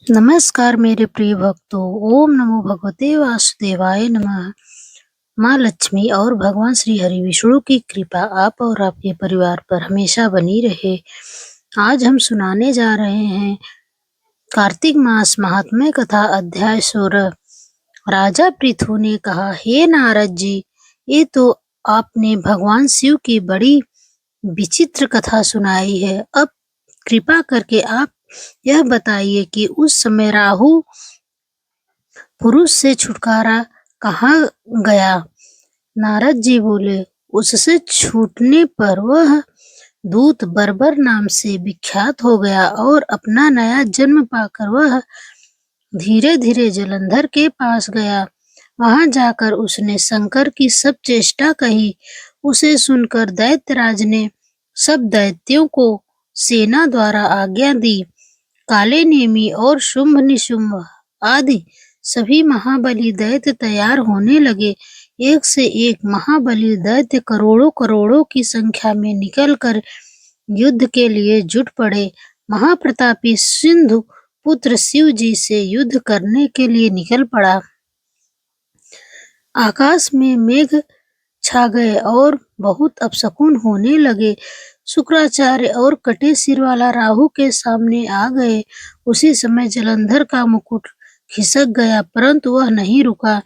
नमस्कार मेरे प्रिय भक्तों। ओम नमो भगवते वासुदेवाय नमः। माँ लक्ष्मी और भगवान श्री हरि विष्णु की कृपा आप और आपके परिवार पर हमेशा बनी रहे। आज हम सुनाने जा रहे हैं कार्तिक मास महात्म्य कथा अध्याय 16। राजा पृथु ने कहा, हे नारद जी, ये तो आपने भगवान शिव की बड़ी विचित्र कथा सुनाई है। अब कृपा करके आप यह बताइए कि उस समय राहु पुरुष से छुटकारा कहाँ गया? नारद जी बोले, उससे छूटने पर वह दूत बर्बर नाम से विख्यात हो गया और अपना नया जन्म पाकर वह धीरे धीरे जलंधर के पास गया। वहां जाकर उसने शंकर की सब चेष्टा कही। उसे सुनकर दैत्यराज ने सब दैत्यों को सेना द्वारा आज्ञा दी। काले नेमी और शुंभ निशुंभ आदि सभी महाबली दैत्य तैयार होने लगे। एक से एक महाबली दैत्य करोड़ों करोड़ों की संख्या में निकलकर युद्ध के लिए जुट पड़े। महाप्रतापी सिंधु पुत्र शिव जी से युद्ध करने के लिए निकल पड़ा। आकाश में मेघ छा गए और बहुत अपशकुन होने लगे। शुक्राचार्य और कटे सिर वाला राहु के सामने आ गए। उसी समय जलंधर का मुकुट खिसक गया, परंतु वह नहीं रुका।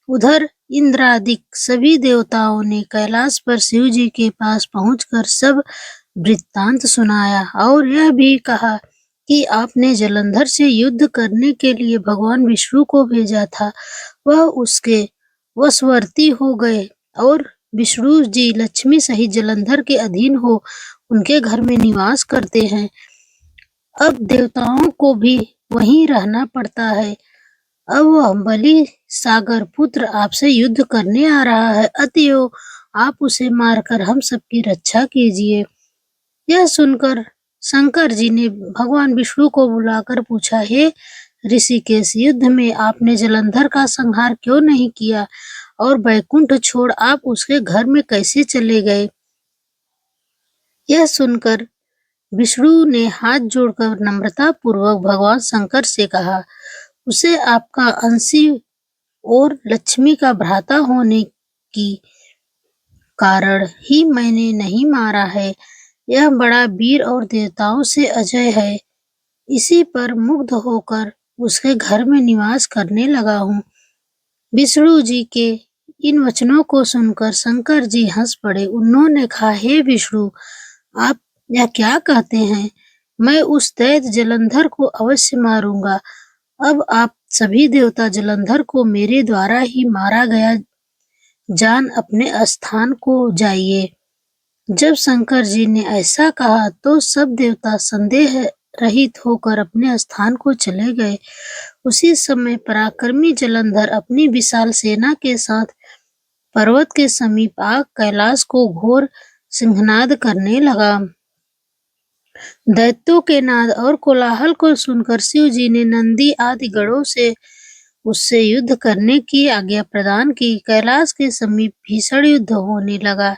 उधर इंद्रादिक सभी देवताओं ने कैलाश पर शिव जी के पास पहुंचकर सब वृत्तांत सुनाया और यह भी कहा कि आपने जलंधर से युद्ध करने के लिए भगवान विष्णु को भेजा था। वह उसके वशवर्ती हो गए और विष्णु जी लक्ष्मी सहित जलंधर के अधीन हो उनके घर में निवास करते हैं। अब देवताओं को भी वहीं रहना पड़ता है। अब वह बलि सागर पुत्र आपसे युद्ध करने आ रहा है, अतएव आप उसे मारकर हम सबकी रक्षा कीजिए। यह सुनकर शंकर जी ने भगवान विष्णु को बुलाकर पूछा, हे ऋषिकेश, युद्ध में आपने जलंधर का संहार क्यों नहीं किया और वैकुंठ छोड़ आप उसके घर में कैसे चले गए? यह सुनकर विष्णु ने हाथ जोड़कर नम्रता पूर्वक भगवान शंकर से कहा, उसे आपका अंशी और लक्ष्मी का भ्राता होने की कारण ही मैंने नहीं मारा है। यह बड़ा वीर और देवताओं से अजय है। इसी पर मुग्ध होकर उसके घर में निवास करने लगा हूँ। विष्णु जी के इन वचनों को सुनकर शंकर जी हंस पड़े। उन्होंने कहा, हे विष्णु, आप यह क्या कहते हैं? मैं उस दैत्य जलंधर को अवश्य मारूंगा। अब आप सभी देवता जलंधर को मेरे द्वारा ही मारा गया जान अपने स्थान को जाइए। जब शंकर जी ने ऐसा कहा तो सब देवता संदेह रहित होकर अपने स्थान को चले गए। उसी समय पराक्रमी जलंधर अपनी विशाल सेना के साथ पर्वत के समीप आग कैलाश को घोर सिंहनाद करने लगा। दैत्यों के नाद और कोलाहल को सुनकर शिव जी ने नंदी आदि गणों से उससे युद्ध करने की आज्ञा प्रदान की। कैलाश के समीप भीषण युद्ध होने लगा।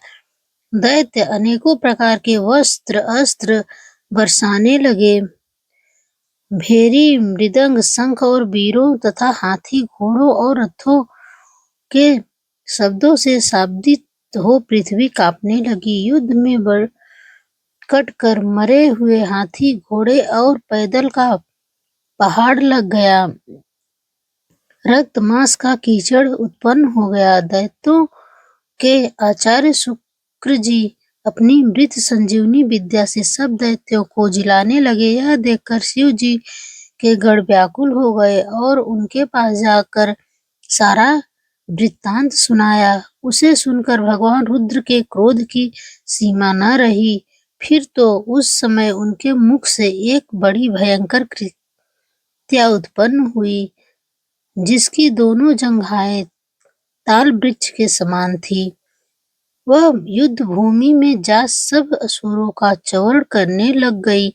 दैत्य अनेकों प्रकार के वस्त्र अस्त्र बरसाने लगे। भेरी, मृदंग, शंख और वीरों तथा हाथी, घोड़ों और रथों के शब्दों से शाब्दित हो पृथ्वी कांपने लगी। युद्ध में कट कर मरे हुए हाथी, घोड़े और पैदल का पहाड़ लग गया। रक्त मांस का कीचड़ उत्पन्न हो गया। दैत्यों के आचार्य शुक्र जी अपनी मृत संजीवनी विद्या से सब दैत्यों को जिलाने लगे। यह देखकर शिव जी के गण व्याकुल हो गए और उनके पास जाकर सारा वृत्तांत सुनाया। उसे सुनकर भगवान रुद्र के क्रोध की सीमा न रही। फिर तो उस समय उनके मुख से एक बड़ी भयंकर कृत्या उत्पन्न हुई, जिसकी दोनों जंघाएं ताल वृक्ष के समान थी। वह युद्ध भूमि में जा सब असुरों का चौड़ करने लग गई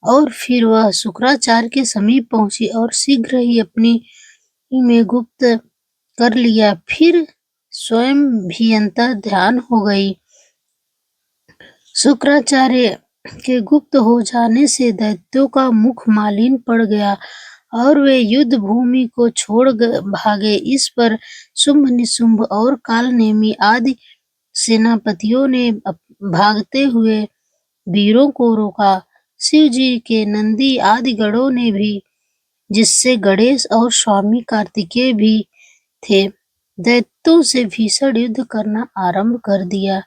और फिर वह शुक्राचार्य के समीप पहुंची और शीघ्र ही अपनी में गुप्त कर लिया। फिर स्वयं भी अंतर ध्यान हो गई। शुक्राचार्य के गुप्त हो जाने से दैत्यों का मुख मलिन पड़ गया और वे युद्ध भूमि को छोड़ भागे। इस पर शुंभ निशुंभ और कालनेमी आदि सेनापतियों ने भागते हुए वीरों को रोका। शिव जी के नंदी आदि गणों ने भी, जिससे गणेश और स्वामी कार्तिकेय भी थे, दैत्यों से भीषण युद्ध करना आरंभ कर दिया।